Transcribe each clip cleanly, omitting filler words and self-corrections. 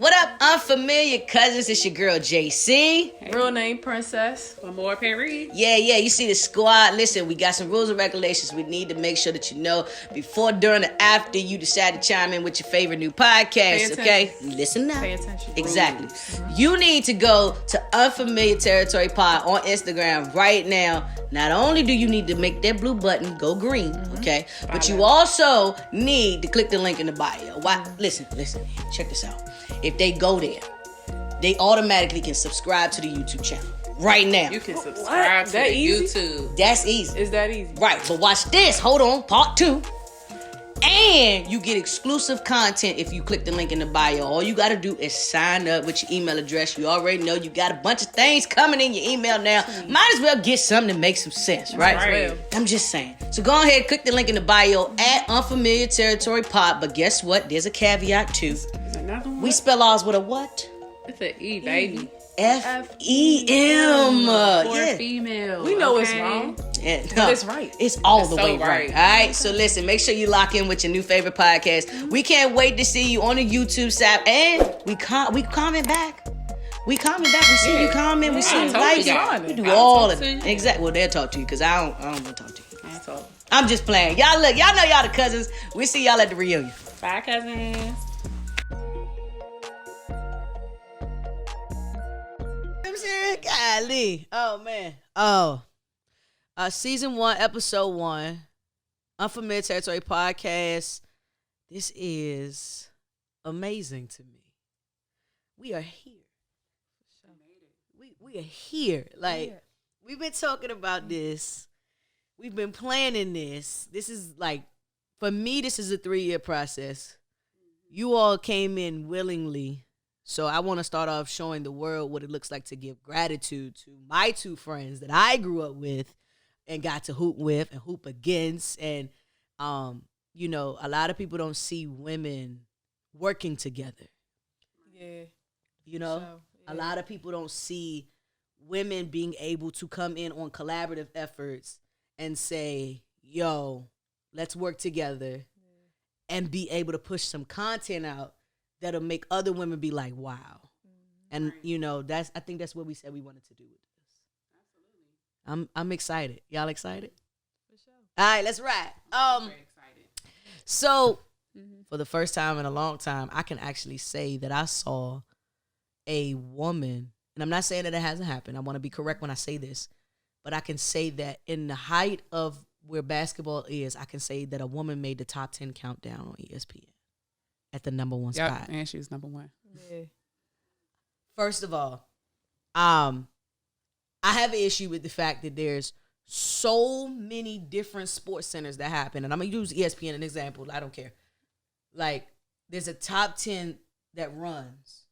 What up, unfamiliar cousins? It's your girl JC. Real name Princess. More Perry. Yeah, you see the squad. Listen, we got some rules and regulations we need to make sure that you know before, during, or after you decide to chime in with your favorite new podcast. Okay, listen now. Pay attention. Exactly. You need to go to Unfamiliar Territory Pod on Instagram right now. Not only do you need to make that blue button go green, okay, but you also need to click the link in the bio. Why? Listen. Check this out. If they go there, they automatically can subscribe to the YouTube channel right now. You can subscribe to YouTube. That's easy. Is that easy? Right, but watch this. Hold on, part 2. And you get exclusive content if you click the link in the bio. All you got to do is sign up with your email address. You already know you got a bunch of things coming in your email now. Might as well get something that makes some sense, right? I'm just saying. So go ahead, click the link in the bio at Unfamiliar Territory Pod. But guess what? There's a caveat too. We spell ours with a what? It's an E, baby. F-E-M. For female. We know it's wrong. Yeah, But it's right. It's all the so way right. All right. So listen, make sure you lock in with your new favorite podcast. We can't wait to see you on the YouTube side, and we comment back. We comment back. We see you comment. We see you like it. We do all of it. Exactly. Well, they'll talk to you because I don't want to talk to you. I'm just playing. Y'all know y'all the cousins. We see y'all at the reunion. Bye, cousins. Golly. Oh man. Oh. Season 1, episode 1. Unfamiliar Territory Podcast. This is amazing to me. We are here. We are here. Like, we've been talking about this. We've been planning this. This is like, for me, this is a 3-year process. You all came in willingly. So I want to start off showing the world what it looks like to give gratitude to my 2 friends that I grew up with and got to hoop with and hoop against. And, you know, a lot of people don't see women working together. Yeah. You know, a lot of people don't see women being able to come in on collaborative efforts and say, yo, let's work together and be able to push some content out that'll make other women be like, wow. And, you know, I think that's what we said we wanted to do with this. Absolutely. I'm excited. Y'all excited? For sure. All right, let's ride. I'm very excited. So, for the first time in a long time, I can actually say that I saw a woman, and I'm not saying that it hasn't happened. I want to be correct when I say this, but I can say that in the height of where basketball is, I can say that a woman made the top 10 countdown on ESPN. At the number 1 spot. And she was number 1. Yeah. First of all, I have an issue with the fact that there's so many different sports centers that happen. And I'm going to use ESPN as an example. I don't care. Like, there's a top 10 that runs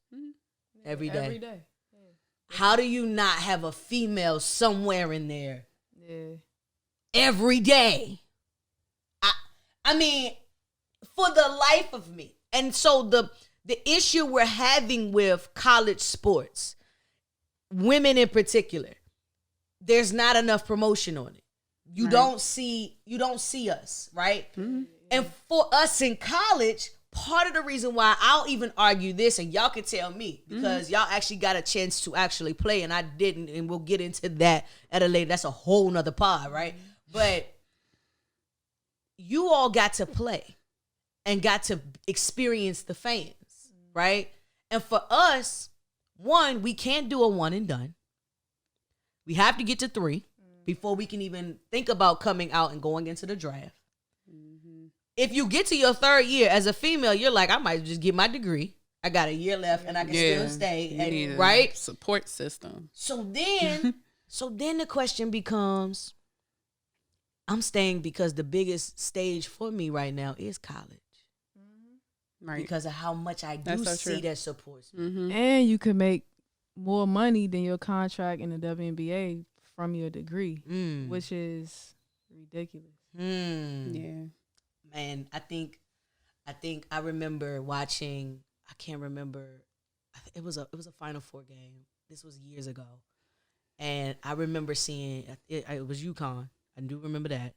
every day. Every day. Yeah. How do you not have a female somewhere in there? Yeah. Every day. I mean, for the life of me. And so the issue we're having with college sports, women in particular, there's not enough promotion on it. You don't see us, right? Mm-hmm. And for us in college, part of the reason why I'll even argue this, and y'all can tell me, because y'all actually got a chance to actually play, and I didn't, and we'll get into that at a later. That's a whole nother pod, right? But you all got to play. And got to experience the fans, right? And for us, 1, we can't do a 1 and done. We have to get to 3 before we can even think about coming out and going into the draft. If you get to your 3rd year as a female, you're like, I might just get my degree. I got a year left and I can still stay, and, right? Support system. So then the question becomes, I'm staying because the biggest stage for me right now is college. Right. Because of how much I do see that supports me. Mm-hmm. And you could make more money than your contract in the WNBA from your degree, which is ridiculous. Yeah. Man, I think I remember watching, I can't remember, it was a Final Four game. This was years ago. And I remember seeing, it was UConn. I do remember that.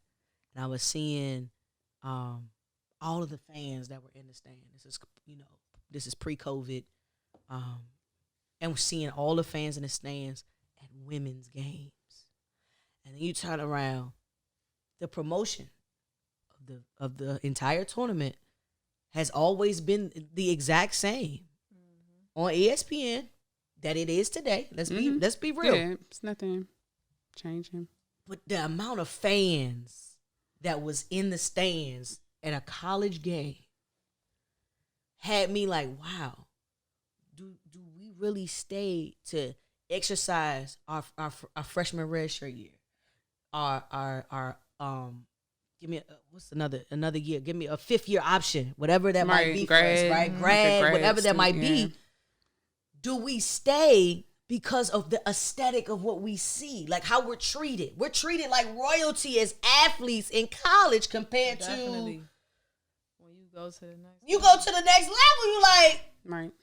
And I was seeing all of the fans that were in the stand. This is pre-COVID. And we're seeing all the fans in the stands at women's games. And then you turn around, the promotion of the entire tournament has always been the exact same on ESPN that it is today. Let's be real. Yeah, it's nothing changing. But the amount of fans that was in the stands at a college game had me like, wow, do we really stay to exercise our freshman redshirt year? Our give me what's another year? Give me a 5th year option, whatever that might be for us, right? Grad, whatever that might be. Do we stay because of the aesthetic of what we see, like how we're treated? We're treated like royalty as athletes in college compared to When you go to the next, go to the next level. You like Right.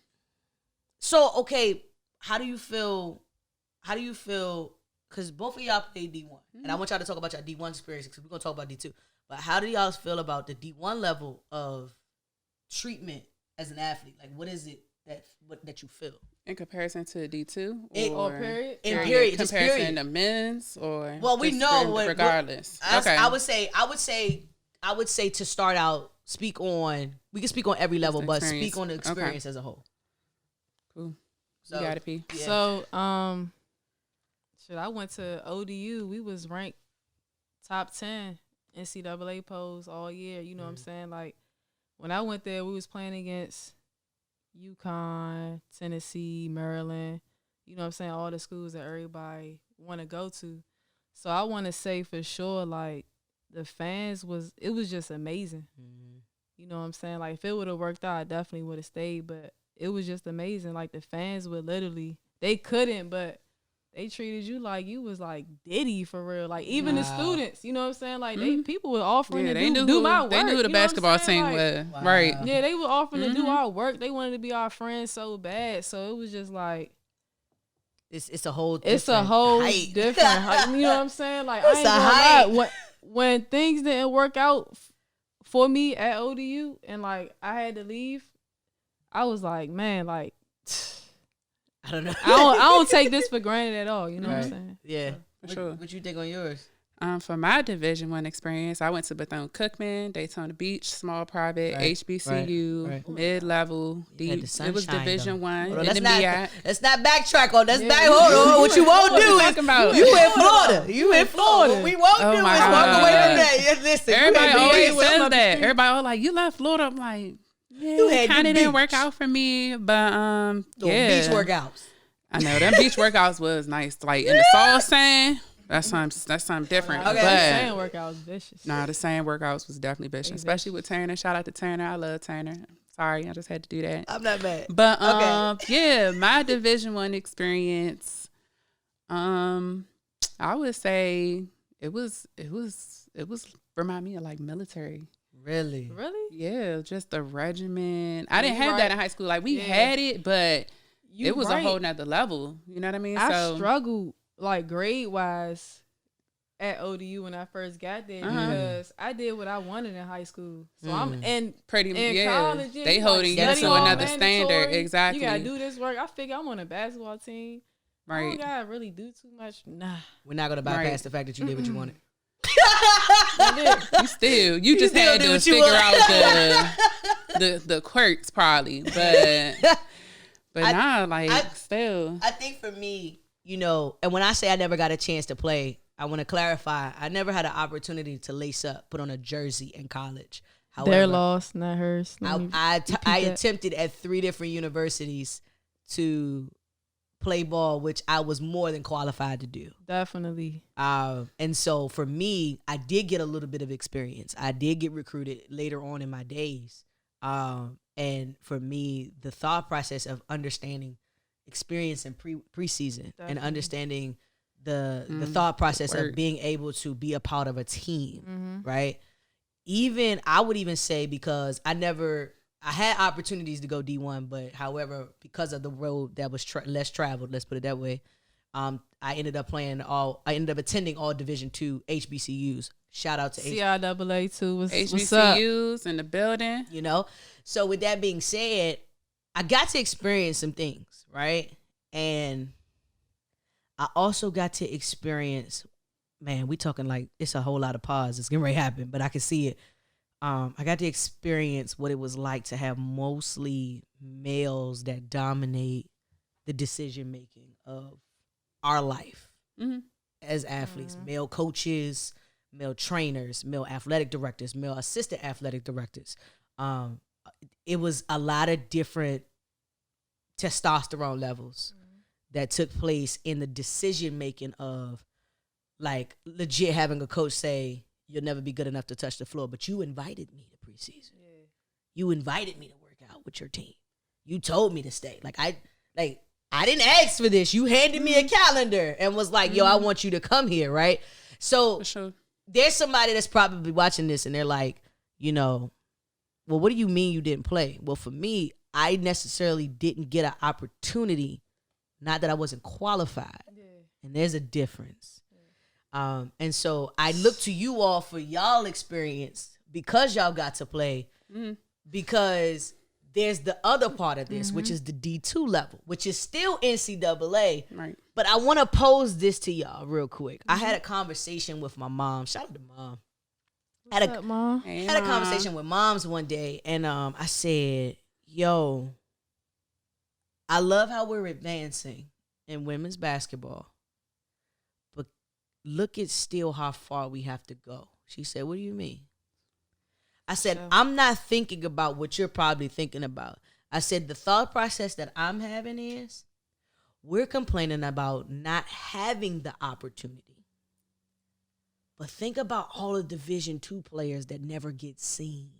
so okay. How do you feel? Because both of y'all play D1, and I want y'all to talk about your D1 experience because we're gonna talk about D2. But how do y'all feel about the D1 level of treatment as an athlete? Like, what is it that you feel In comparison to D2? period? In period, just comparison period. to men's or Well, we know regardless. Okay. I would say to start out, we can speak on every level, but speak on the experience as a whole. Cool. So, You gotta pee. Yeah. So, I went to ODU. We was ranked top 10 NCAA polls all year. You know what I'm saying? Like, when I went there, we was playing against UConn, Tennessee, Maryland. You know what I'm saying? All the schools that everybody want to go to. So I want to say for sure, like, the fans it was just amazing. You know what I'm saying? Like, if it would have worked out, I definitely would have stayed. But it was just amazing. Like, the fans would literally, they couldn't, but they treated you like you was like Diddy for real. Like, even the students, you know what I'm saying? Like, people were offering to do my work. They knew who the basketball team was. Wow. Right. Yeah, they were offering to do our work. They wanted to be our friends so bad. So it was just like, it's a whole height. Different height. You know what I'm saying? Like, I ain't gonna lie. When things didn't work out for me at ODU and like I had to leave, I was like, man, like, I don't know. I don't take this for granted at all. You know what I'm saying? Yeah. For sure. What you think on yours? For my Division I experience, I went to Bethune-Cookman, Daytona Beach, small private, HBCU, mid-level, deep. It was Division I in the MEAC. Let's not backtrack on. Hold on. What you won't do is you in Florida. You in Florida. What we won't do is walk away from that. Listen, everybody always says that. Everybody always like, you left Florida. I'm like, yeah, kind of didn't work out for me, but beach workouts. I know them beach workouts was nice, like in the salt sand. That's something different. Okay. But The sand workouts vicious. Nah, the sand workouts was definitely vicious, especially with Turner. Shout out to Turner. I love Turner. Sorry, I just had to do that. I'm not mad. But yeah, my Division I experience, I would say it was remind me of like military. Really? Yeah, just the regimen. I didn't have that in high school. Like we had it, but it was a whole nother level. You know what I mean? I struggled like grade wise at ODU when I first got there because I did what I wanted in high school. So I'm in college. They holding you to another standard. Exactly. You gotta do this work. I figure I'm on a basketball team. Right. I don't gotta really do too much. Nah. We're not gonna bypass the fact that you did what you wanted. You just had to figure out the quirks probably, but still. I think for me, you know, and when I say I never got a chance to play, I want to clarify. I never had an opportunity to lace up, put on a jersey in college. However, their loss, not hers. I attempted at 3 different universities to play ball, which I was more than qualified to do. Definitely. And so for me, I did get a little bit of experience. I did get recruited later on in my days. And for me, the thought process of understanding experience in preseason and understanding the thought process of being able to be a part of a team, right? I would even say, because I had opportunities to go D1, but however, because of the road that was less traveled, let's put it that way, I ended up attending all Division II HBCUs. Shout out to CIAA too. What's HBCUs up? in the building. You know, so with that being said, I got to experience some things, right? And I also got to experience, man, we talking like it's a whole lot of pause. It's getting ready to happen, but I can see it. I got to experience what it was like to have mostly males that dominate the decision making of our life as athletes, male coaches, male trainers, male athletic directors, male assistant athletic directors. It was a lot of different testosterone levels that took place in the decision making of, like, legit having a coach say, you'll never be good enough to touch the floor, but you invited me to preseason. Yeah. You invited me to work out with your team. You told me to stay. I didn't ask for this. You handed me a calendar and was like, yo, I want you to come here, right? So there's somebody that's probably watching this and they're like, well, what do you mean you didn't play? Well, for me, I necessarily didn't get an opportunity, not that I wasn't qualified. Yeah. And there's a difference. And so I look to you all for y'all experience because y'all got to play, because there's the other part of this, which is the D2 level, which is still NCAA. Right. But I want to pose this to y'all real quick. I had a conversation with my mom. Shout out to mom. What's up, Mom? Had a conversation with moms one day, and I said, yo, I love how we're advancing in women's basketball, but look at still how far we have to go. She said, what do you mean? I said, I'm not thinking about what you're probably thinking about. I said, the thought process that I'm having is we're complaining about not having the opportunity. But think about all the Division II players that never get seen.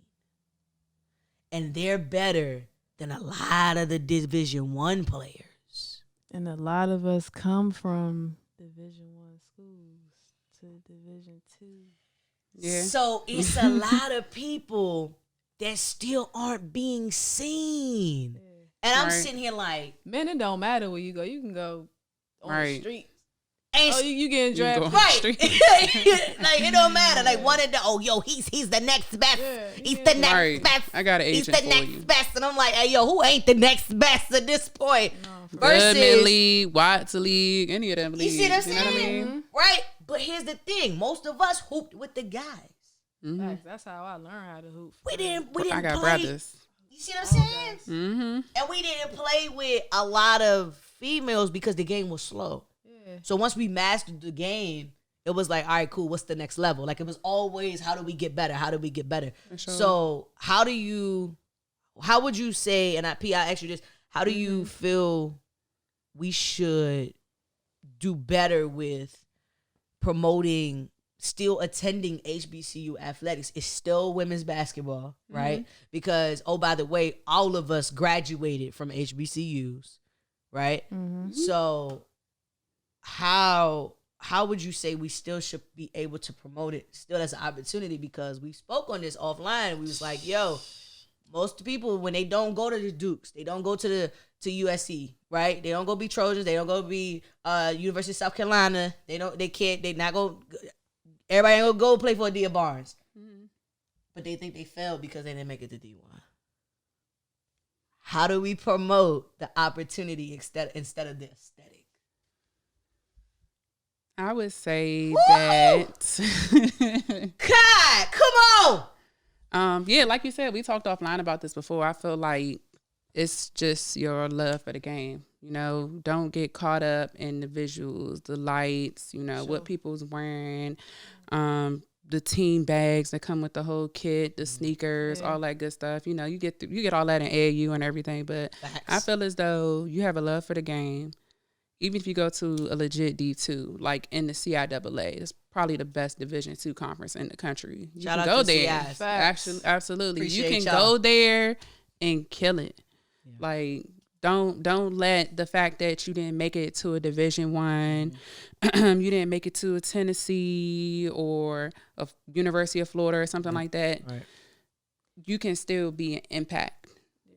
And they're better than a lot of the Division I players. And a lot of us come from Division I schools to Division II. Yeah. So it's a lot of people that still aren't being seen. Yeah. And I'm sitting here like, man, it don't matter where you go. You can go on the street. And you getting drafted. Right. Like, it don't matter. Like, one of the, he's the next best. Yeah, he's the next best. I got an agent for you. He's the next best. And I'm like, hey, yo, who ain't the next best at this point? No, versus League, Watts League, any of them leagues. You see what I'm saying? You know what I mean? Right. But here's the thing. Most of us hooped with the guys. Mm-hmm. That's how I learned how to hoop. We didn't I got play. Brothers. You see what I'm saying? Mm-hmm. And we didn't play with a lot of females because the game was slow. So once we mastered the game, it was like, all right, cool, what's the next level? Like, it was always, how do we get better? How do we get better? Sure. So how would you say, and I asked you this, how do you feel we should do better with promoting, still attending HBCU athletics? It's still women's basketball, right? Because, oh, by the way, all of us graduated from HBCUs, right? So how would you say we still should be able to promote it still as an opportunity? Because we spoke on this offline. We was like, yo, most people, when they don't go to the Dukes, they don't go to USC, right? They don't go be Trojans. They don't go be University of South Carolina. Everybody ain't gonna go play for Adia Barnes. But they think they failed because they didn't make it to D1. How do we promote the opportunity instead of the aesthetic? I would say that God, come on. Yeah, like you said, we talked offline about this before. I feel like it's just your love for the game. Don't get caught up in the visuals, the lights, what people's wearing, the team bags that come with the whole kit, the sneakers, all that good stuff. You get all that in AAU and everything, but I feel as though you have a love for the game. Even if you go to a legit D2, like in the CIAA, it's probably the best Division II conference in the country. You can go there. Actually, absolutely. You can go there and kill it. Yeah. Like, don't let the fact that you didn't make it to a Division I, you didn't make it to a Tennessee or a University of Florida or something like that. Right. You can still be an impact.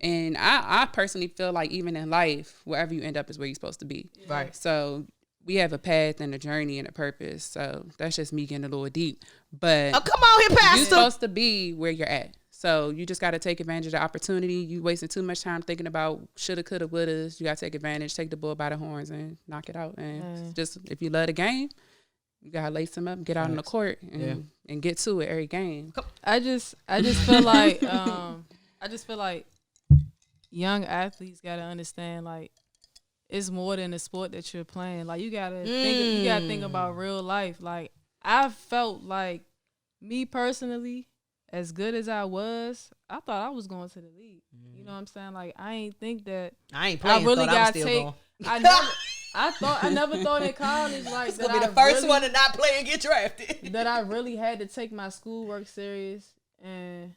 And I personally feel like even in life, wherever you end up is where you're supposed to be. Right. So we have a path and a journey and a purpose. So that's just me getting a little deep. But come on here, Pastor. You're supposed to be where you're at. So you just got to take advantage of the opportunity. You wasting too much time thinking about shoulda, coulda, woulda. You got to take advantage, take the bull by the horns, and knock it out. And just if you love the game, you gotta lace them up, get out on the court, and get to it every game. I just feel like young athletes gotta understand like it's more than the sport that you're playing. Like you gotta think about real life. Like I felt like me personally, as good as I was, I thought I was going to the league. You know what I'm saying? Like I ain't think that I ain't playing. I really got to take. I never thought in college like it's gonna be the first one to not play and get drafted. That I really had to take my schoolwork serious and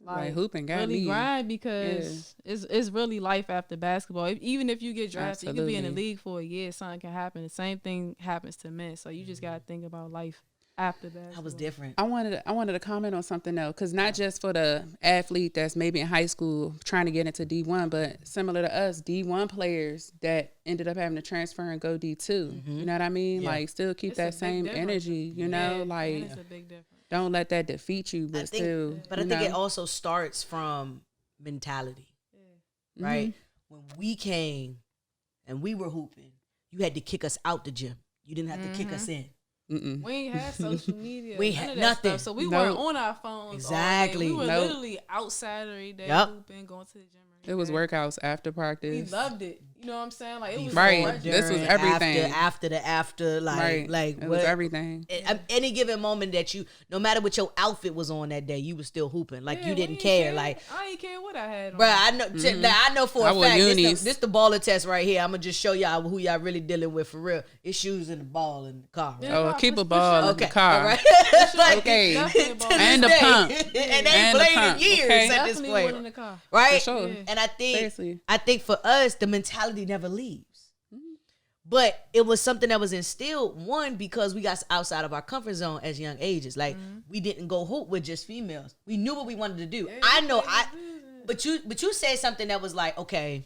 like hooping got really me. Grind because it's really life after basketball. Even if you get drafted, you could be in the league for a year, something can happen. The same thing happens to men. So you just gotta think about life after basketball. That was different. I wanted to comment on something though, because not just for the athlete that's maybe in high school trying to get into D1, but similar to us, D1 players that ended up having to transfer and go D2. You know what I mean? Like still keep that same energy. You know, like it's a big difference. Don't let that defeat you. But I think it also starts from mentality, right? When we came and we were hooping, you had to kick us out the gym. You didn't have to kick us in. We ain't had social media. We had nothing. Stuff, so we weren't on our phones. Exactly. We were literally outside every day, hooping, going to the gym. It was workouts after practice. We loved it. You know what I'm saying? Like it was right. This was everything. After, like it was everything. Any given moment that you, no matter what your outfit was on that day, you was still hooping. Like you didn't care. Like I ain't care what I had on. Bruh, I know. I know for a fact. This the baller test right here. I'm gonna just show y'all who y'all really dealing with for real. It's shoes and the ball in the car. Right? Keep a ball in the car. Right. Okay. And the pump. And they ain't played in years at this point. In the car. Right. For sure. And I think for us the mentality never leaves. But it was something that was instilled, one, because we got outside of our comfort zone as young ages. Like we didn't go hoop with just females. We knew what we wanted to do. But you said something that was like, okay,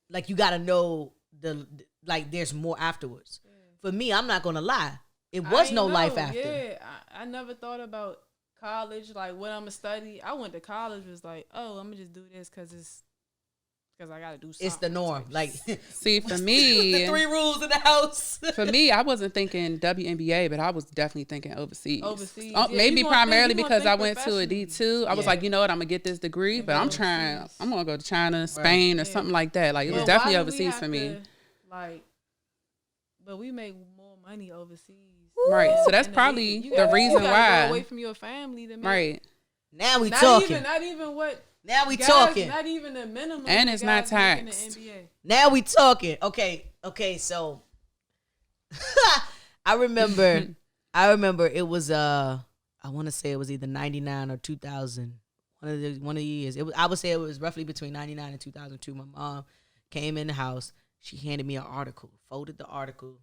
like you gotta know there's more afterwards. For me, I'm not gonna lie. It was no life after. Yeah, I never thought about college, like what I'm gonna study. I went to college, was like, oh, I'm gonna just do this because I gotta do something. It's the norm. Like, see, for me, the 3 rules in the house. For me, I wasn't thinking WNBA, but I was definitely thinking overseas. Maybe primarily because I went to a D2. I was like, you know what, I'm gonna get this degree, but I'm gonna go to China, Spain, or something like that. Like, it was definitely overseas for me. But we make more money overseas. Right. So that's probably the reason why. Go away from your family to make. Right. Now we talking. Not even what. Now we talking. Not even the minimum. And it's not taxed. Now we talking. Okay. So I remember it was I want to say it was either 99 or 2000. One of the years. I would say it was roughly between 99 and 2002. My mom came in the house. She handed me an article, folded the article,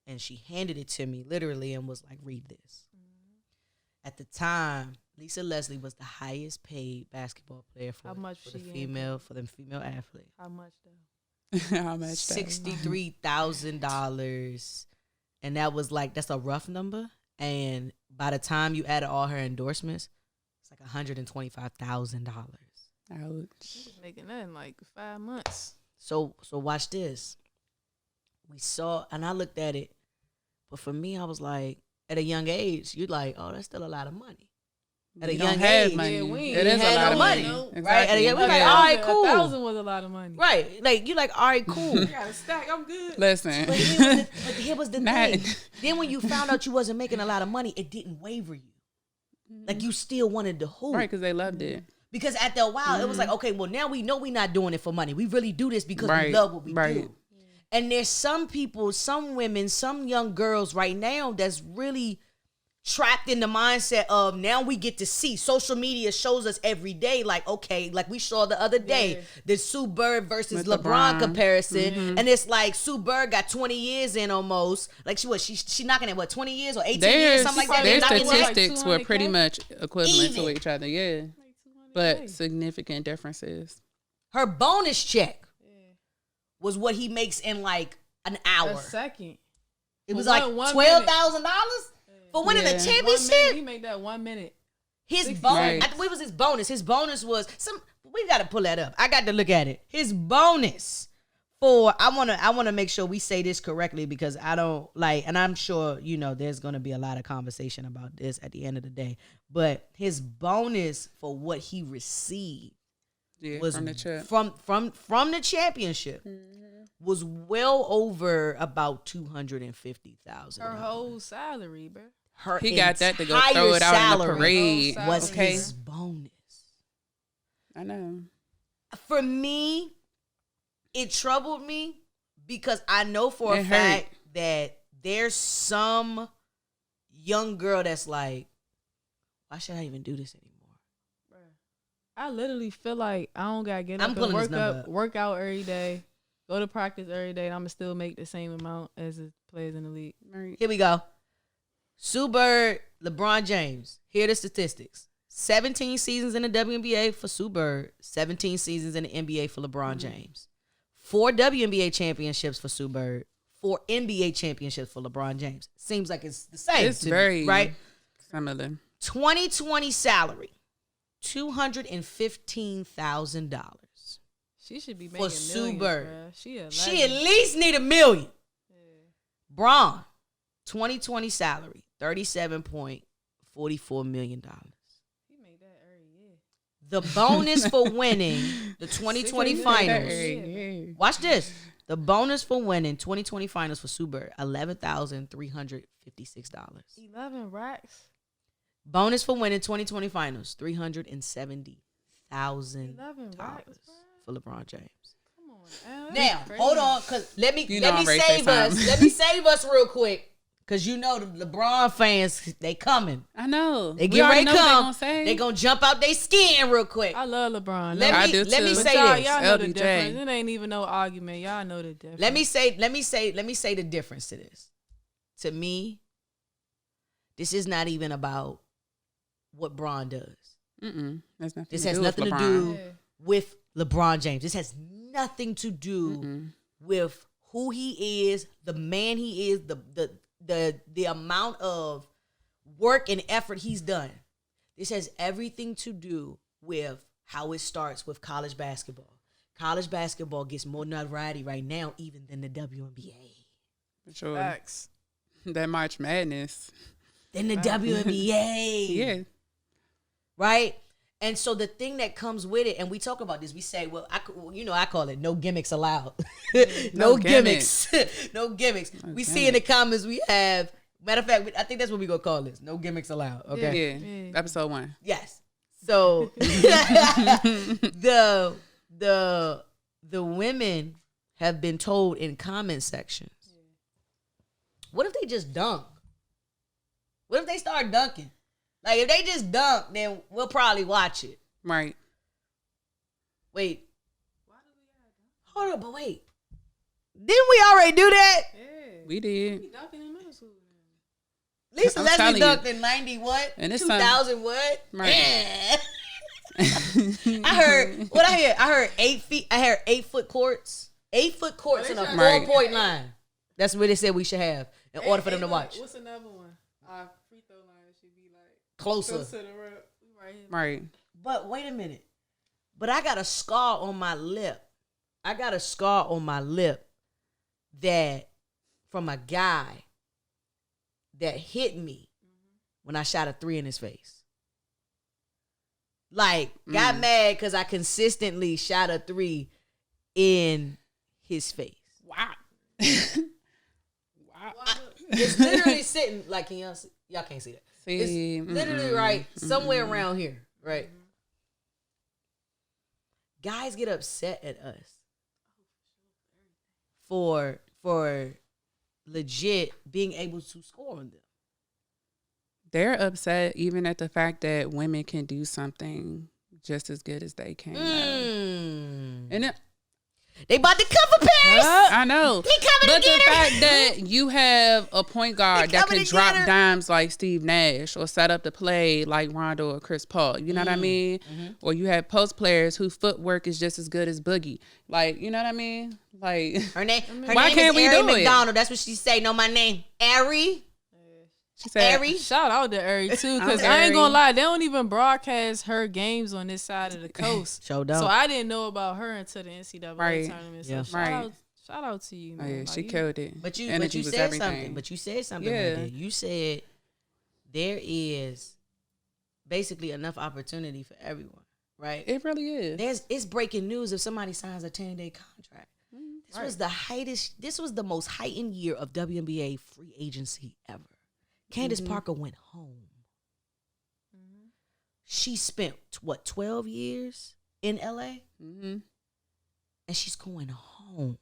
and she handed it to me literally and was like, "Read this." At the time, Lisa Leslie was the highest paid basketball player for the female athlete. How much though? How much? $63,000, and that's a rough number. And by the time you added all her endorsements, it's like $125,000. Ouch! She was making that in like 5 months. So watch this. We saw, and I looked at it, but for me, I was like, at a young age, you're like, oh, that's still a lot of money. At a young age, money. It is a lot of money. Exactly. Right? We're like, all right, cool. 1,000 was a lot of money. Right. Like, you're like, all right, cool. I got a stack. I'm good. Listen. But here was the thing. Then when you found out you wasn't making a lot of money, it didn't waver you. Like, you still wanted to hoop. Right, because they loved it. Because after a while, it was like, okay, well, now we know we're not doing it for money. We really do this because we love what we do. And there's some people, some women, some young girls right now that's really trapped in the mindset of now we get to see. Social media shows us every day, like, okay, like we saw the other day, the Sue Bird versus LeBron comparison. And it's like Sue Bird got 20 years in almost. Like she knocking at 20 years or 18 years, something like that. Their statistics were pretty much equivalent to each other, but significant differences. Her bonus check was what he makes in like an hour. A second. It was like $12,000 for winning a championship. He made that 1 minute. His bonus, I believe it was his bonus. His bonus was we got to pull that up. I got to look at it. His bonus for, I want to make sure we say this correctly because I don't like, and I'm sure, there's going to be a lot of conversation about this at the end of the day, but his bonus for what he received was from the championship was well over about $250,000. Her whole salary, bro. He got that to go throw it out in the parade. Was his bonus. I know. For me, it troubled me because I know for a fact that there's some young girl that's like, why should I even do this anymore? I literally feel like I don't gotta get up and work out every day, go to practice every day, and I'm gonna still make the same amount as the players in the league. Here we go. Sue Bird, LeBron James. Here are the statistics. 17 seasons in the WNBA for Sue Bird. 17 seasons in the NBA for LeBron James. 4 WNBA championships for Sue Bird. 4 NBA championships for LeBron James. Seems like it's the same. It's very right? similar. 2020 salary, $215,000. She should be making for Sue Bird. She at least need $1 million. Yeah. Braun, 2020 salary, $37.44 million. He made that every year. The bonus for winning the 2020 finals. Watch this. The bonus for winning 2020 finals for Sue Bird, $11,356. 11 racks. Bonus for winning 2020 finals, $370,000 for LeBron James. Come on, now hold on, cause let me save us. Let me save us real quick, cause the LeBron fans, they coming. I know they get ready to come. They gonna jump out their skin real quick. I love LeBron. I do too. Let me say this. Y'all know the difference. It ain't even no argument. Y'all know the difference. Let me say the difference to this. To me, this is not even about what Bron does. This has nothing to do with LeBron James. This has nothing to do with who he is, the man he is, the amount of work and effort he's done. This has everything to do with how it starts with college basketball. College basketball gets more notoriety right now even than the WNBA. For sure. Facts. That March Madness. Than the WNBA. Yeah. Right? And so the thing that comes with it, and we talk about this, we say, well, I call it no gimmicks allowed. No gimmicks. No gimmicks. See in the comments we have, matter of fact, I think that's what we're going to call this. No gimmicks allowed. Okay. Yeah. Episode 1. Yes. So the women have been told in comment sections, what if they just dunk? What if they start dunking? Like, if they just dunk, then we'll probably watch it. Right. Wait. Why do we gotta dunk? Hold on, but wait. Didn't we already do that? Yeah. We did. We dunked in middle school. Lisa Leslie dunked in 90 what? And 2000 what? Right. I heard 8 feet. I heard 8-foot courts. 8-foot courts in a 4-point line. That's what they said we should have in order for them to watch. What's another one? Free throw line should be like closer to the rim. Right. But wait a minute. But I got a scar on my lip. That from a guy that hit me when I shot a 3 in his face. Like, got mad because I consistently shot a 3 in his face. Wow. It's literally sitting like y'all can't see that. It's literally right somewhere around here, right? Guys get upset at us for legit being able to score on them. They're upset even at the fact that women can do something just as good as they can. And they about to cover Paris. I know. But the fact that you have a point guard that can drop dimes like Steve Nash or set up the play like Rondo or Chris Paul, you know what I mean? Or you have post players whose footwork is just as good as Boogie. Like, you know what I mean? Like, her name why can't is we Ari do McDonald. That's what she say. Know my name, Ari. She said, Ari. Shout out to Ari too, because I'm I ain't gonna Ari. lie, they don't even broadcast her games on this side of the coast. Show don't. So I didn't know about her until the NCAA Right. tournament. Yeah. So shout out to you, Oh, man. yeah, Like, she killed it. But you Energy was said everything. something. But you said something Yeah. right there. You said there is basically enough opportunity for everyone, right? It really is. It's breaking news if somebody signs a 10-day contract. This was the most heightened year of WNBA free agency ever. Candace Parker went home. She spent 12 years in LA? Mm-hmm. And she's going home.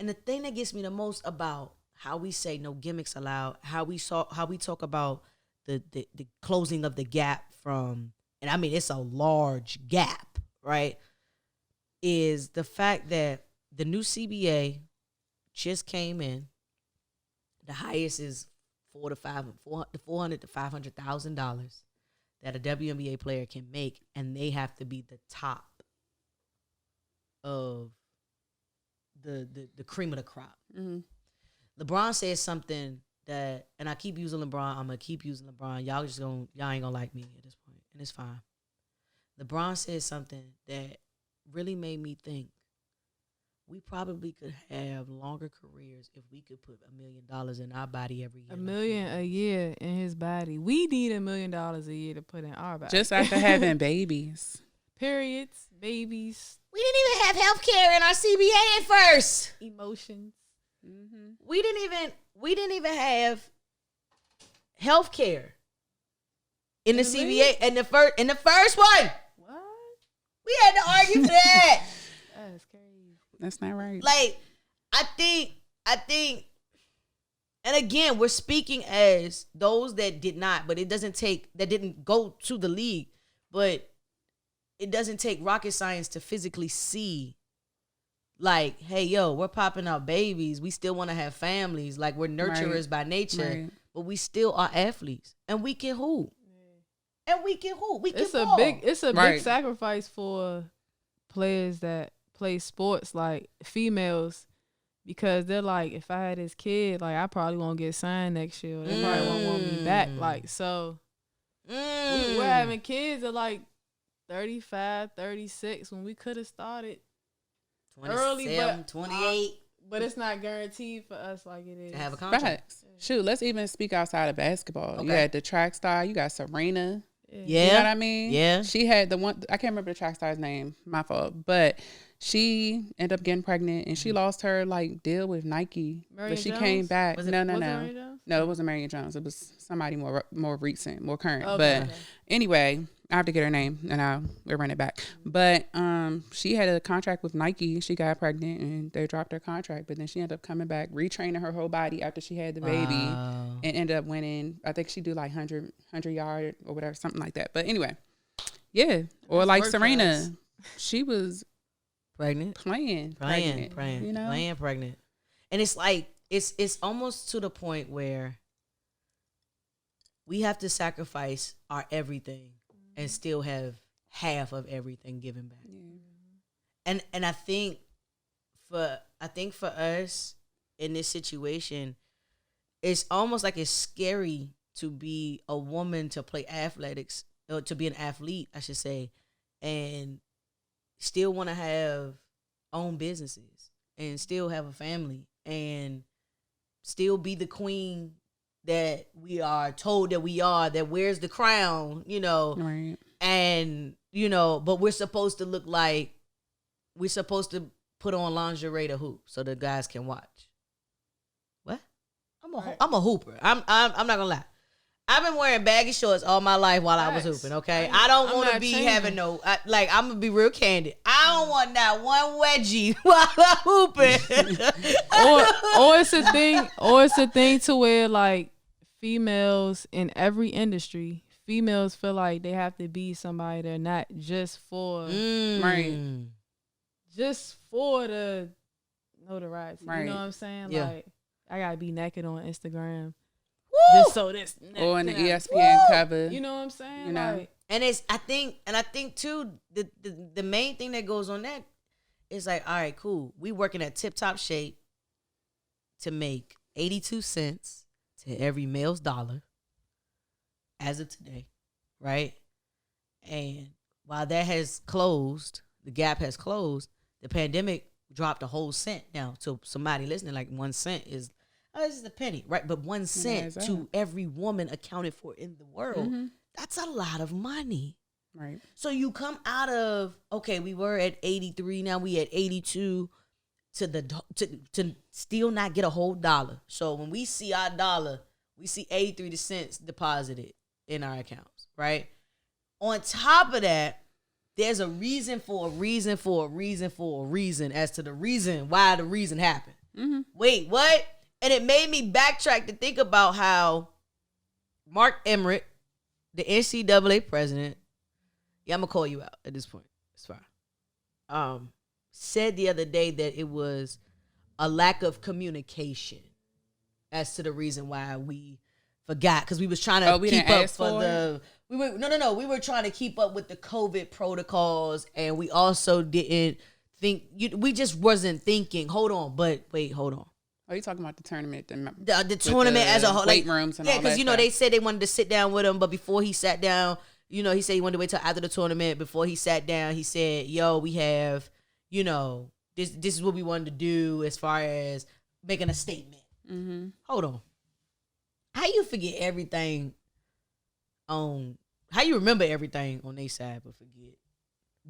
And the thing that gets me the most about how we say no gimmicks allowed, how we talk about the closing of the gap from, and I mean it's a large gap, right? Is the fact that the new CBA just came in. The highest is $400,000 to $500,000 that a WNBA player can make, and they have to be the top of the cream of the crop. Mm-hmm. LeBron says something that, and I keep using LeBron. I'm gonna keep using LeBron. Y'all ain't gonna like me at this point, and it's fine. LeBron said something that really made me think. We probably could have longer careers if we could put $1 million in our body every year. $1 million a year in his body. We need $1 million a year to put in our body. Just after having babies. Periods, babies, We didn't even have health care in our CBA at first. emotions. Mm-hmm. We didn't even have health care in the CBA in the first one. What? We had to argue for that. That's crazy. That's not right. Like, I think, and again, we're speaking as those that did not, but that didn't go to the league, but it doesn't take rocket science to physically see, like, hey, yo, we're popping out babies. We still want to have families. Like, we're nurturers by nature, but we still are athletes, and we can hoop. And we can hoop. We can ball. It's a big sacrifice for players that play sports, like females, because they're like, if I had this kid, like I probably won't get signed next year. They probably won't want me back. Like, so we're having kids at like 35, 36 when we could have started early, but 28. But it's not guaranteed for us like it is To have a contract. Facts. Shoot, let's even speak outside of basketball. Okay. You had the track star. You got Serena. Yeah. You know what I mean? Yeah. She had the one, I can't remember the track star's name, my fault. But she ended up getting pregnant and she lost her like deal with Nike. Marion but she Jones? came back. Was it No. Marion Jones? No, it wasn't Marion Jones. It was somebody more recent, more current. Okay. But anyway, I have to get her name and we'll run it back. But she had a contract with Nike. She got pregnant and they dropped her contract. But then she ended up coming back, retraining her whole body after she had the baby and ended up winning. I think she do like 100 yard or whatever, something like that. But anyway, yeah. Or That's like work Serena, class. she was Pregnant. playing Praying, you know? playing pregnant. And it's like, it's almost to the point where we have to sacrifice our everything and still have half of everything given back. Yeah. And I think for us in this situation, it's almost like it's scary to be a woman, to play athletics, or to be an athlete, I should say, and still want to have own businesses and still have a family and still be the queen that we are told that we are, that wears the crown, you know. Right. And, you know, but we're supposed to look like, we're supposed to put on lingerie to hoop so the guys can watch. What? I'm a hooper. I'm not gonna lie. I've been wearing baggy shorts all my life while I was hooping, okay? I don't want to be having I'm going to be real candid. I don't want that one wedgie while I'm hooping. or it's a thing to where like females in every industry, females feel like they have to be somebody they're not just for just for the notoriety. Right. You know what I'm saying? Yeah. Like I gotta be naked on Instagram. Woo! Just so this Or in the you know, ESPN cover. You know what I'm saying? You know? Like, And I think too, the main thing that goes on that is like, all right, cool. We working at tip top shape to make 82 cents to every male's dollar as of today, right? And while that has closed, the gap has closed, the pandemic dropped a whole cent. Now, to somebody listening, like 1 cent is, this is a penny, right? But 1 cent to every woman accounted for in the world, that's a lot of money. Right. So you come out of, okay, we were at 83, now we at 82, to still not get a whole dollar. So when we see our dollar, we see 83 cents deposited in our accounts, right? On top of that, there's a reason for a reason for a reason for a reason as to the reason why the reason happened. Mm-hmm. Wait, what? And it made me backtrack to think about how Mark Emmert, the NCAA president, I'm going to call you out at this point. It's fine. Said the other day that it was a lack of communication as to the reason why we forgot, because we was trying to keep up we were trying to keep up with the COVID protocols, and we also didn't think, we just wasn't thinking, hold on. Are you talking about the tournament? The tournament as a whole, weight rooms and all that. Yeah, because they said they wanted to sit down with him, but before he sat down, he said he wanted to wait till after the tournament. Before he sat down, he said, "Yo, we have, this is what we wanted to do as far as making a statement." Mm-hmm. Hold on, how you forget everything on? How you remember everything on their side, but forget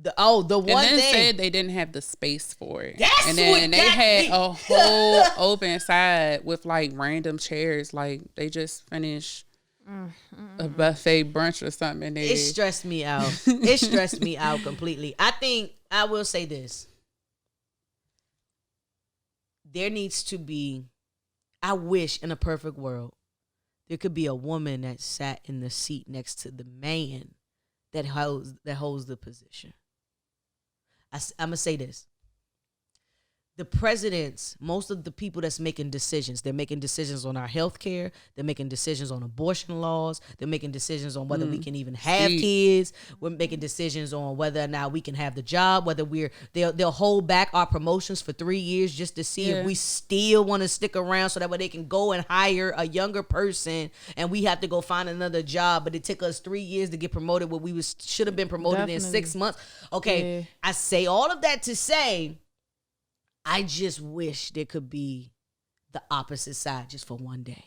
the one and then thing said they didn't have the space for it. And then they had a whole open side with like random chairs, like they just finished a buffet brunch or something. It stressed me out. It stressed me out completely. I think I will say this. There needs to be, I wish in a perfect world, there could be a woman that sat in the seat next to the man that holds the position. I'm going to say this. The presidents, most of the people that's making decisions, they're making decisions on our health care. They're making decisions on abortion laws. They're making decisions on whether we can even have kids. We're making decisions on whether or not we can have the job, whether they'll hold back our promotions for 3 years just to see if we still want to stick around, so that way they can go and hire a younger person and we have to go find another job. But it took us 3 years to get promoted where we should have been promoted in 6 months. Okay, yeah. I say all of that to say, I just wish there could be the opposite side just for one day.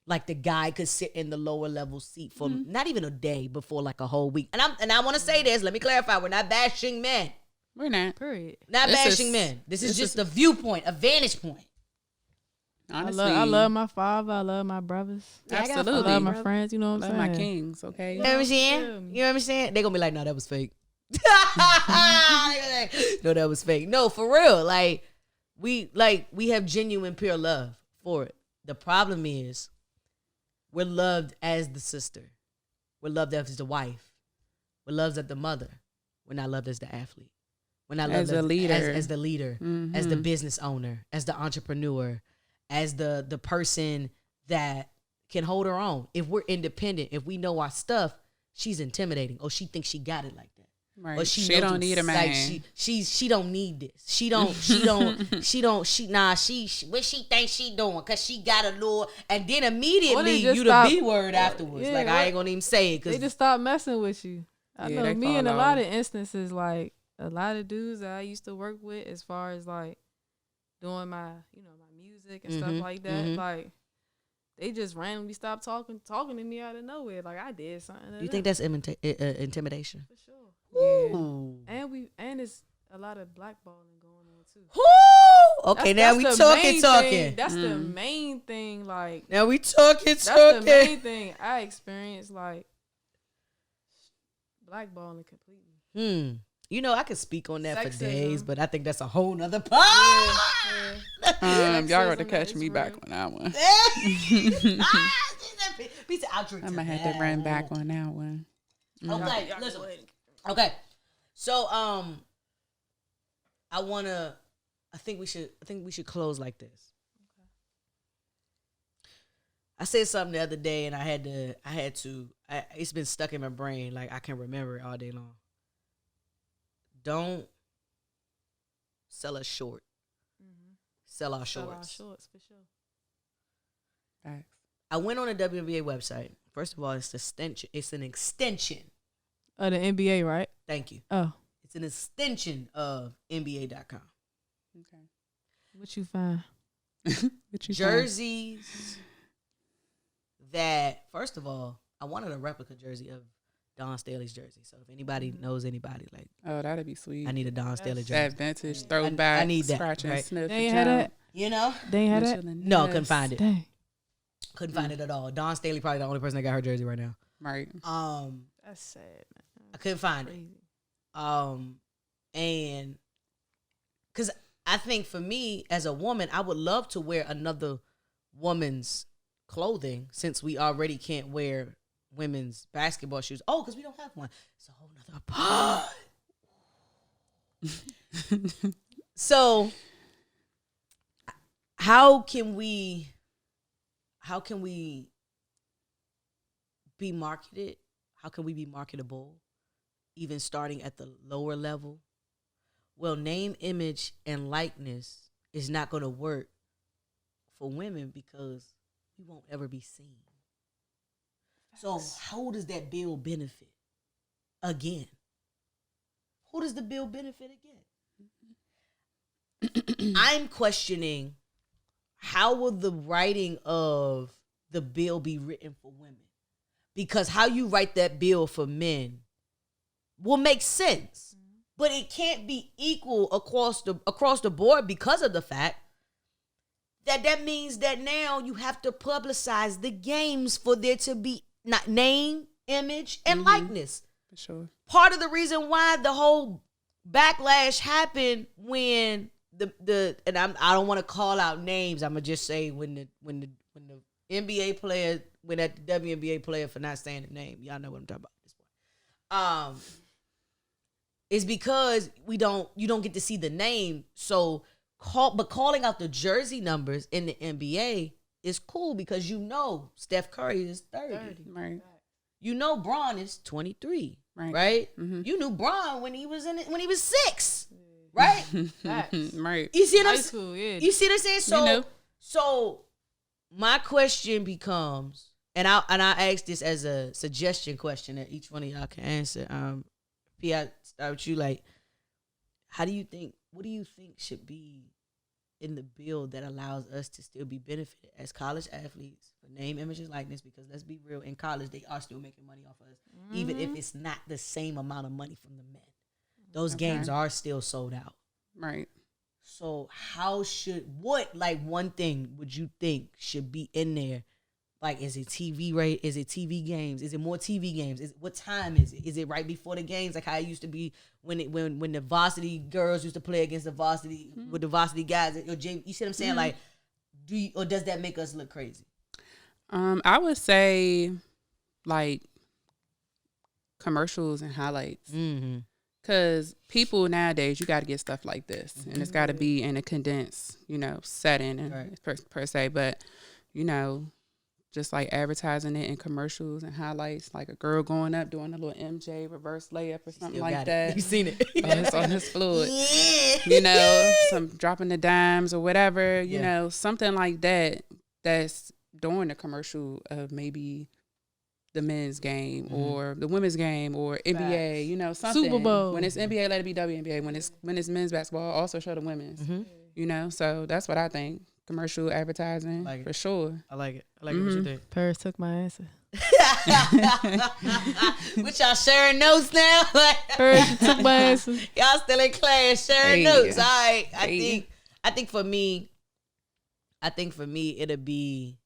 Like the guy could sit in the lower level seat for not even a day, but for like a whole week. And I want to say this, let me clarify, we're not bashing men. We're not. Period. Not bashing men. This is just a viewpoint, a vantage point. Honestly, I love my father. I love my brothers. Absolutely. I love my friends. You know what I'm saying? My kings, okay? You know what I'm saying? You know what I'm saying? They're going to be like, no, that was fake. No, that was fake. No, for real. Like, we have genuine pure love for it. The problem is we're loved as the sister. We're loved as the wife. We're loved as the mother. We're not loved as the athlete. We're not loved as the leader, as the leader, as the business owner, as the entrepreneur, as the person that can hold her own. If we're independent, if we know our stuff, she's intimidating. Oh, she thinks she got it like that. Right. But she don't need a man. Like she don't need this. She what she thinks she doing, cause she got a lure, and then immediately you the B word afterwards. Yeah, like I ain't gonna even say it, cause they just stop messing with you. I know me in a lot of instances, like a lot of dudes that I used to work with, as far as like doing my my music and stuff like that, like they just randomly stopped talking to me out of nowhere, like I did something. You think that's intimidation? For sure. Ooh. Yeah. And it's a lot of blackballing going on too. Ooh. Okay, now we talking. That's the main thing. Like now we talking. That's the main thing I experienced. Like blackballing completely. I could speak on that for days, but I think that's a whole nother part. Yeah. Y'all got to catch me back on that one. I'm gonna have to run back on that one. Okay, listen. Okay, so I think we should close like this. Okay. I said something the other day, and I had to. It's been stuck in my brain, like I can remember it all day long. Don't sell us short. Sell our shorts. Sell our shorts, for sure. Thanks. I went on the WNBA website. First of all, it's an extension. The NBA, right? Thank you. Oh. It's an extension of NBA.com. Okay. What you find? Jerseys that, first of all, I wanted a replica jersey of Dawn Staley's jersey. So if anybody knows anybody, like, oh, that'd be sweet. I need a Dawn Staley jersey. That vintage throwback. I need that. Scratch and right? sniff. They ain't had that. You know? They ain't had that. No, couldn't find it. Dang. Couldn't find it at all. Dawn Staley probably the only person that got her jersey right now. Right. That's sad, man. I couldn't find it. And because I think for me as a woman, I would love to wear another woman's clothing since we already can't wear women's basketball shoes. Oh, because we don't have one. It's a whole nother pod. So how can we be marketed? How can we be marketable, even starting at the lower level? Well, name, image, and likeness is not going to work for women because we won't ever be seen. So how does that bill benefit? Again. Who does the bill benefit again? I'm questioning, how will the writing of the bill be written for women? Because how you write that bill for men will make sense. But it can't be equal across the board because of the fact that means that now you have to publicize the games for there to be not name, image, and likeness. For sure. Part of the reason why the whole backlash happened when and I don't want to call out names. I'm gonna just say when the NBA player went at the WNBA player for not saying the name. Y'all know what I'm talking about at this point. Is because you don't get to see the name. So but calling out the jersey numbers in the NBA is cool because you know Steph Curry is 30. Right. You know Bron is 23. Right? Mm-hmm. You knew Bron when he was 6. Right? Right. You see what I'm saying? Yeah. You see what I'm saying? So you know. So my question becomes, and I ask this as a suggestion question that each one of y'all can answer. P, I start with you. Like, what do you think should be in the bill that allows us to still be benefited as college athletes for name, image, and likeness? Because let's be real, in college they are still making money off of us, even if it's not the same amount of money from the men. Those games are still sold out. Right. So one thing would you think should be in there? Like, is it TV rate? Is it TV games? Is it more TV games? What time is it? Is it right before the games, like how it used to be when the varsity girls used to play against the varsity with the varsity guys? You see what I'm saying? Like, or does that make us look crazy? I would say like commercials and highlights. Because people nowadays, you got to get stuff like this, and it's got to be in a condensed, setting and per se. But just like advertising it in commercials and highlights, like a girl going up doing a little MJ reverse layup or something like that. You seen it on his fluid. Yeah. Some dropping the dimes or whatever. Something like that. That's during the commercial of maybe the men's game or the women's game or NBA. Something. Super Bowl. When it's NBA, let it be WNBA. When it's men's basketball, also show the women's. So that's what I think. Commercial advertising, like for sure. I like it. What you think? Paris took my answer. Which y'all sharing notes now? Paris took my answer. Y'all still in class sharing notes. All right. I think for me, it'll be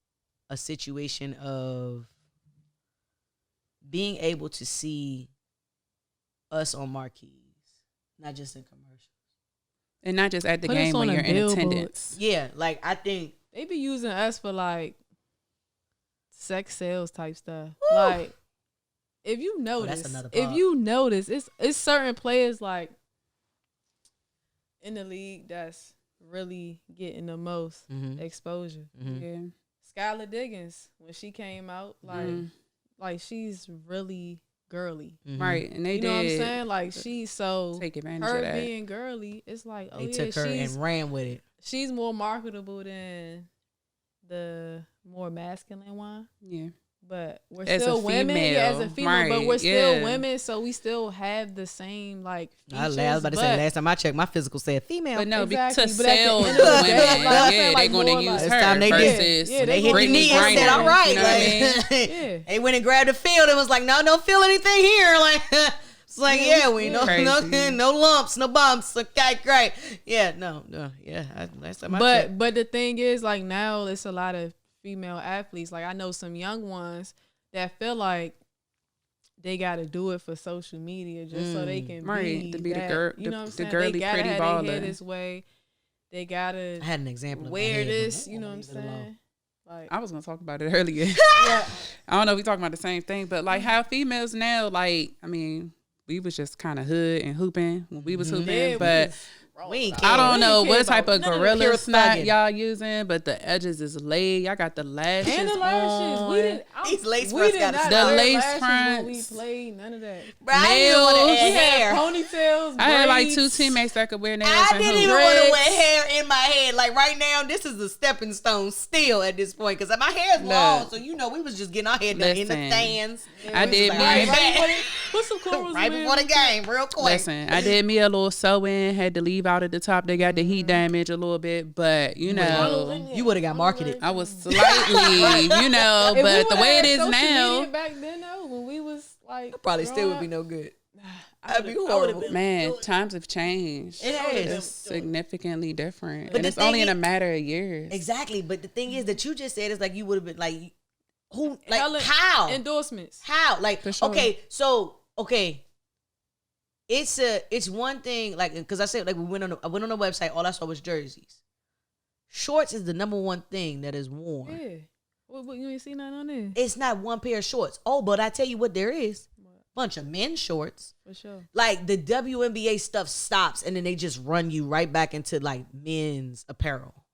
a situation of being able to see us on marquees, not just in commercials. And not just at the game when you're in attendance. Yeah, like I think they be using us for like sex sales type stuff. Woo. Like if you notice, it's certain players like in the league that's really getting the most exposure. Yeah, Skylar Diggins, when she came out, like she's really girly, right? And they know what I'm saying? Like she's so take advantage her of that. being girly. It's like they took her and ran with it. She's more marketable than the more masculine one. Yeah. But we're As still a women, female, as a female, right, but we're still yeah. women, so we still have the same like features. I was about to say, last time I checked, my physical said female. But no, Exactly. to But at the sell end the of the women, day, like I said, they're going to more use like- Last time her they did. versus Yeah, They hit the Brittany knee and said, Griner, all right. you know what I mean? Like, Yeah. they went and grabbed the field and was like, no, don't feel anything here. Like, it's like, we no Crazy. no lumps, no bumps. Okay, great. Yeah, no. Yeah, last time I checked. But the thing is, like now, it's a lot of female athletes. Like I know some young ones that feel like they got to do it for social media just so they can Right, to be the that, girl, you know what I'm the saying? girly they gotta pretty have their baller. hair this way. They gotta I had an example of my wear head, this. but You know what I'm leave it alone. saying? Like I was gonna talk about it earlier. yeah, I don't know if we talking about the same thing, but like how females now, like I mean, we was just kind of hood and hooping when we was hooping, yeah, but We ain't I don't We know didn't care what type about of none of the gorilla pure snot thugging. y'all using, but the edges is laid. Y'all got the lashes and the lashes. on. We didn't. These lace we fronts did gotta not stop. The wear lace lashes when we fronts. played. None of that. Bro, I didn't even want to Nails. add We had hair. ponytails. I had like braids. 2 teammates that could wear nails. I and didn't hoop. even want to Dreads. wear hair in my head. Like right now, this is a stepping stone still at this point because my hair's long. Look. So we was just getting our hair done in the Listen, stands. I We did was me. like, Right, all right, right. Put some cornrows right in before the there. game, real quick. Listen, I did me a little sew-in, had to leave out at the top. They got the heat damage a little bit, but you know, You would have got marketed. I was slightly, you know, If we but the would've way had it is social now, media back then, though, when we was like, Probably still growing would be up, no good. I That'd be would've- horrible. man, times have changed. It has. It's significantly different, But and the it's only thing in a is- matter of years. Exactly, but the thing is that you just said is like you would have been like, who, like Hella how, endorsements. how, like For sure. okay, so okay, it's one thing like because I said like I went on the website, all I saw was jerseys. Shorts is the number one thing that is worn. Yeah. What, you ain't see nothing on there? It's not one pair of shorts. Oh, but I tell you what, there is What? bunch of men's shorts. For sure. Like the WNBA stuff stops, and then they just run you right back into like men's apparel,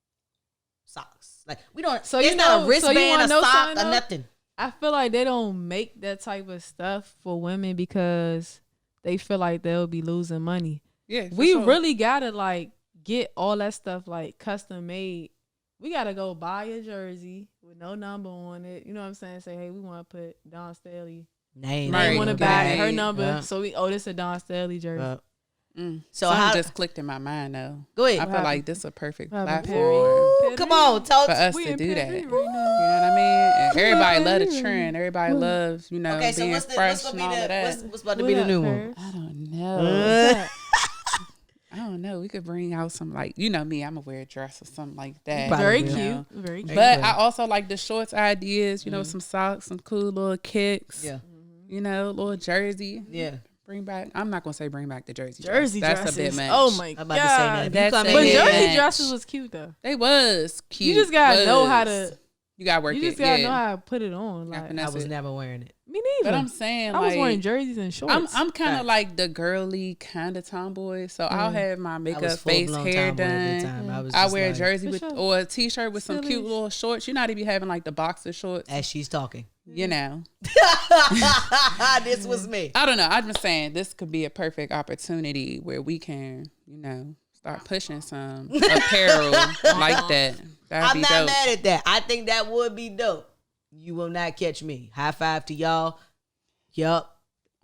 socks. Like we don't. So It's you not know- a so you wristband, wanna a know sock, something, or though? nothing. I feel like they don't make that type of stuff for women because they feel like they'll be losing money. Yeah, for We sure. really gotta like get all that stuff like custom made. We gotta go buy a jersey with no number on it. You know what I'm saying? Say, hey, we want to put Dawn Staley. Name. Right. We want to okay. buy her number. Yeah. So this is a Dawn Staley jersey. So Something how? just clicked in my mind though. Go ahead. I feel happened? like this is a perfect What happened, platform Ooh, come on, tell for us We to in do that. Perry You right know now. what I mean? And everybody in love the Perry. trend. Everybody loves, you know, Okay, so being what's fresh gonna and be all of that. what's about to What be the up, new one? Paris? I don't know. Uh, I don't know. We could bring out some like, you know me, I'm gonna wear a dress or something like that. Probably Very will. cute. know. Very cute. But will. I also like the shorts ideas, you know, some socks, some cool little kicks. yeah, You know, little jersey. yeah. Bring back. I'm not gonna say bring back the jersey. Jersey dress. dresses. That's a bit much. Oh my I'm god. about to say that. If you That's come a in But bit here, jersey much. dresses was cute though. They was cute. You just gotta know how Was. to. You gotta work You it. just gotta yeah. know how to put it on. Gotta Like finesse I was it. never wearing it. me neither. But I'm saying, I was like, wearing jerseys and shorts. I'm kind Facts. of like the girly kind of tomboy, so I'll have my I was makeup, face, full-blown hair tomboy at that done. time. was I just wear a like, jersey For with sure. or a t-shirt with some Silly. cute little shorts. You're not even having like the boxer shorts, as she's talking. you know. This was me. I don't know. I'm just saying this could be a perfect opportunity where we can, you know, start pushing some apparel like that. That'd I'm be not dope. mad at that. I think that would be dope. You will not catch me. High five to y'all. Yup.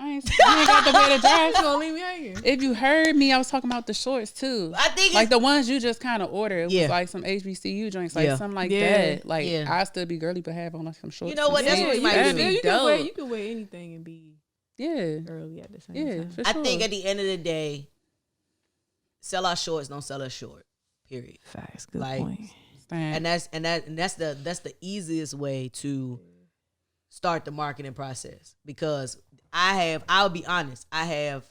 I ain't got to wear the dress. You gonna leave me hanging? If you heard me, I was talking about the shorts too. I think Like it's, the ones you just kind of ordered. It Yeah. was like some HBCU joints, like Yeah. something like Yeah. that. Like Yeah. I still be girly, but have on like some shorts. You know what? and That's shit. what we might That'd do. be You can wear dope. you can wear anything and be Yeah, girly at the same yeah, time. for I sure. think at the end of the day, sell our shorts, don't sell us short. Period. Facts. Good Like, point. Stand. And that's the easiest way to start the marketing process because I'll be honest, I have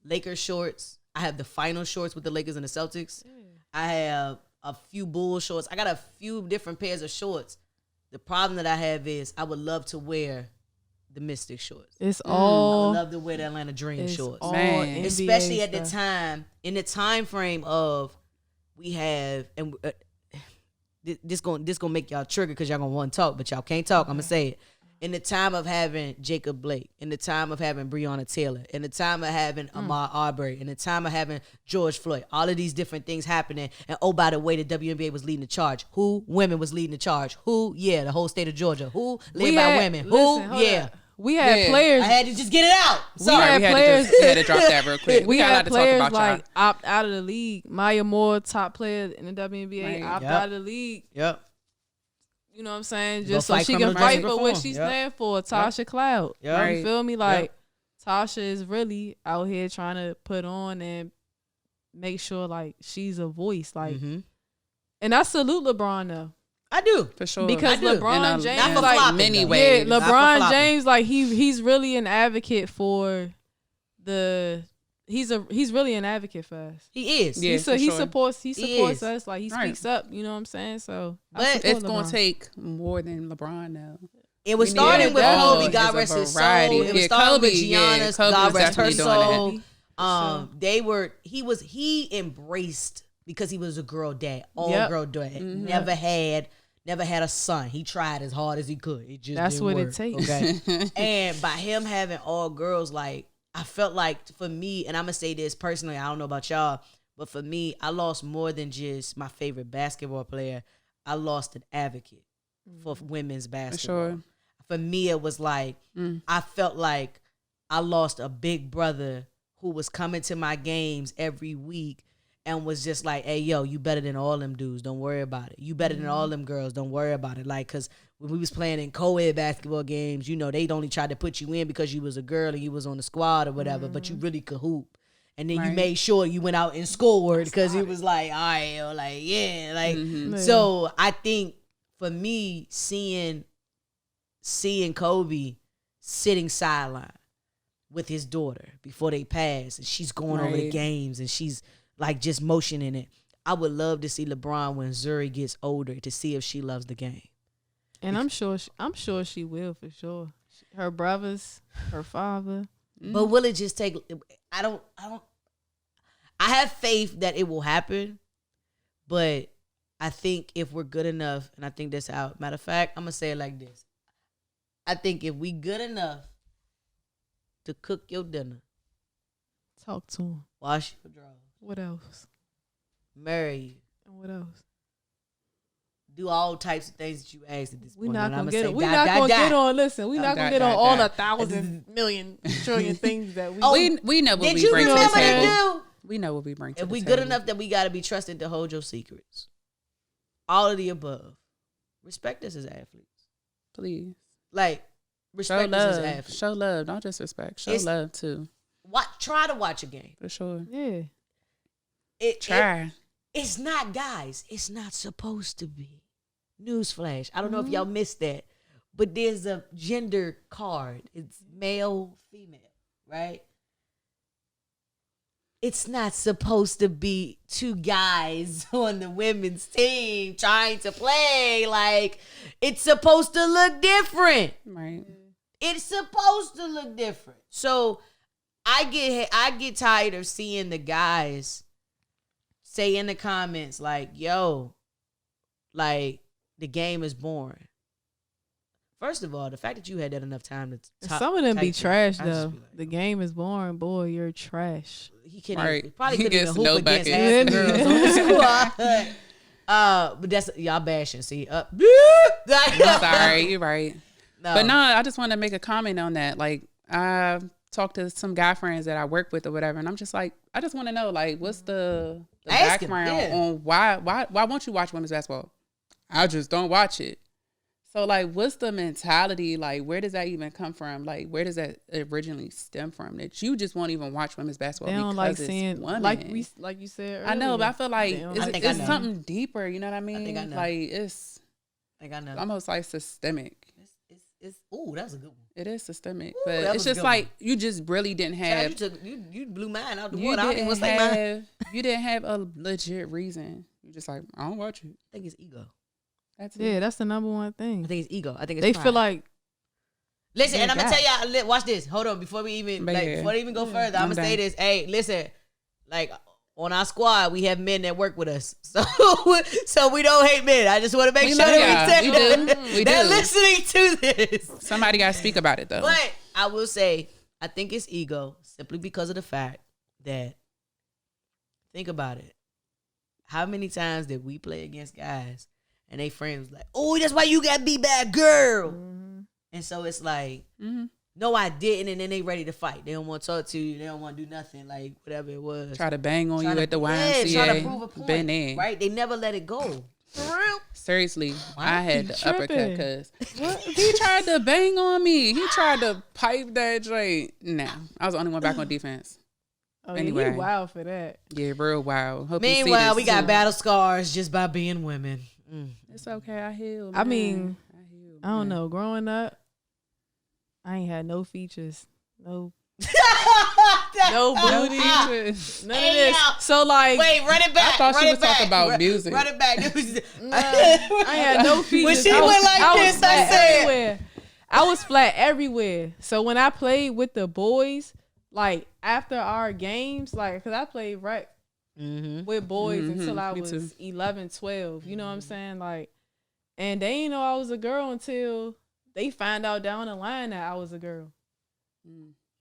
Lakers shorts, I have the final shorts with the Lakers and the Celtics, I have a few Bulls shorts, I got a few different pairs of shorts. The problem that I have is I would love to wear the Mystic shorts. It's I would all love to wear the Atlanta Dream it's shorts. all Man. NBA Especially at the stuff. time, in the time frame of we have, and this gonna make y'all trigger because y'all gonna want to talk, but y'all can't talk. I'm gonna say it. in the time of having Jacob Blake, in the time of having Breonna Taylor, in the time of having Ahmaud Arbery, in the time of having George Floyd, all of these different things happening. And oh, by the way, the WNBA was leading the charge. Who? Women was leading the charge. Who? Yeah, the whole state of Georgia. Who? Led by women. Listen, Who? Yeah. We had players. I had to just get it out. Sorry, we had to drop that real quick. We got a lot had to players talk about, like opt out of the league. Maya Moore, top player in the WNBA, opt out of the league. Yep. You know what I'm saying? Go Just so fight she can criminal fight justice for what reform. she stand for. Tasha Cloud. Yep. You feel me? Like Yep. Tasha is really out here trying to put on and make sure like she's a voice. Like, and I salute LeBron though. I do. For sure. Because LeBron James, not for like flopping, many though. ways. yeah, Not for LeBron flopping. James, like he's really an advocate for the. He's really an advocate for us. He is. Yeah. He for sure. supports is. us. Like he speaks up. You know what I'm saying? So, I But support It's going LeBron. to take more than LeBron now. It was We need starting it with all Kobe, God as a rest his soul. variety. It was Yeah, starting with Kobe, Giannis, Kobe God was rest her definitely doing soul. that. He embraced because he was a girl dad, all Yep. girl dad. Mm-hmm. Never had a son. He tried as hard as he could. It just That's didn't what it work, takes. Okay. And by him having all girls, like I felt like for me, and I'm gonna say this personally, I don't know about y'all, but for me, I lost more than just my favorite basketball player. I lost an advocate for women's basketball. sure. For me, it was like I felt like I lost a big brother who was coming to my games every week and was just like, hey, yo, you better than all them dudes. Don't worry about it. You better than all them girls. Don't worry about it. Like, because when we was playing in co-ed basketball games, you know, they'd only tried to put you in because you was a girl and you was on the squad or whatever, but you really could hoop. And then you made sure you went out and scored because it was like, all right, yo, like, yeah. Like, so I think for me, seeing Kobe sitting sideline with his daughter before they pass, and she's going over the games and she's like just motioning it. I would love to see LeBron when Zuri gets older to see if she loves the game. And I'm sure she will for sure. Her brothers, her father. But will it just take? I have faith that it will happen, but I think if we're good enough, and I think that's how. Matter of fact, I'm gonna say it like this. I think if we good enough to cook your dinner, Talk to him. wash your drawers, What else? marry you, And what else? do all types of things that you asked at this point. We're not And gonna I'ma get say, on. We're die, not die, gonna die. get on. Listen, we're not gonna get on all the 1,000 million trillion things that we. Oh, We know what Did we you bring to the remember table. that dude? We know what we bring to If the we table. good enough that we gotta be trusted to hold your secrets, all of the above, respect us as athletes. Please. Like Show respect us as love. athletes. Show love. Don't just respect. Show love too. Try to watch a game. For sure. Yeah. Try. It's not, guys. It's not supposed to be. Newsflash. I don't know if y'all missed that, but there's a gender card. It's male, female, right? It's not supposed to be two guys on the women's team trying to play. Like, it's supposed to look different. Right. It's supposed to look different. So I get tired of seeing the guys say in the comments like, yo, like, the game is boring. First of all, the fact that you had that enough time to Some of them be type trash I just though. be like, the game is boring, boy. You're trash. he couldn't Right. even, probably He couldn't even gets hoop no against bucket. half the girls on the squad. But that's y'all bashing. See, I'm sorry, you're right. No. But no, I just want to make a comment on that. Like, I talked to some guy friends that I work with or whatever, and I'm just like, I just want to know, like, what's the Ask him, background yeah. on why won't you watch women's basketball? I just don't watch it. So, like, what's the mentality? Like, where does that even come from? Like, where does that originally stem from? That you just won't even watch women's basketball They don't because like it's seeing women. like you said. I know, earlier. but I feel like They don't I like think I it's know. something deeper. You know what I mean? think I know. Like, it's I think I know. almost like systemic. It's ooh, that was a good one. It is systemic, Ooh, but that it's was a just good like one. you just really didn't Chad, have. you blew mine out the You water. I don't even want to say mine. you didn't have a legit reason. You just like, I don't watch it. I think it's ego. That's it. Yeah, that's the number one thing. I think it's ego. I think it's They pride. feel like Listen, and I'm gonna God. tell y'all. Watch this. Hold on, before we even But yeah. before they even go further, I'm I'm gonna say done. this. Hey, listen, like on our squad, we have men that work with us. So we don't hate men. I just want to make sure that we do. They're listening to this. Somebody got to speak about it, though. But I will say, I think it's ego simply because of the fact that, think about it. How many times did we play against guys and they friends was like, oh, that's why you got beat by a girl. Mm-hmm. And so it's like, no, I didn't. And then they ready to fight. They don't want to talk to you. They don't want to do nothing, like whatever it was. Try to bang on you at the YMCA. Try to prove a point. Been in. Right? They never let it go. For real? Seriously, I had the uppercut because he tried to bang on me. He tried to pipe that joint. Nah, I was the only one back on defense. Oh, anyway. Yeah, you wild for that. Yeah, real wild. Hope meanwhile, we got battle scars just by being women. It's okay. I healed. I mean, I don't know. Growing up, I ain't had no features. No. No booty. None of this. So like, wait, run it back. I thought she was talking about music. Run it back. I had no features. When she went like this, I said, everywhere. I was flat everywhere. So when I played with the boys, like after our games, like, cause I played rec with boys until I was 11, 12. You know what I'm saying? Like, and they didn't know I was a girl until they find out down the line that I was a girl.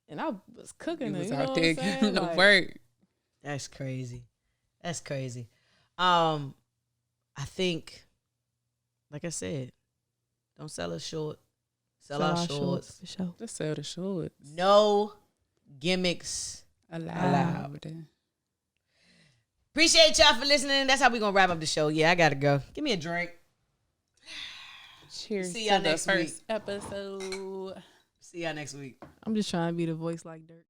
And I was cooking it. You know what I'm saying? No work. That's crazy. That's crazy. I think, like I said, don't sell us short. Sell our shorts. For sure. Just sell the shorts. No gimmicks allowed. Appreciate y'all for listening. That's how we're going to wrap up the show. Yeah, I got to go. Give me a drink. Cheers. See y'all next week. Episode. See y'all next week. I'm just trying to be the voice like Dirk.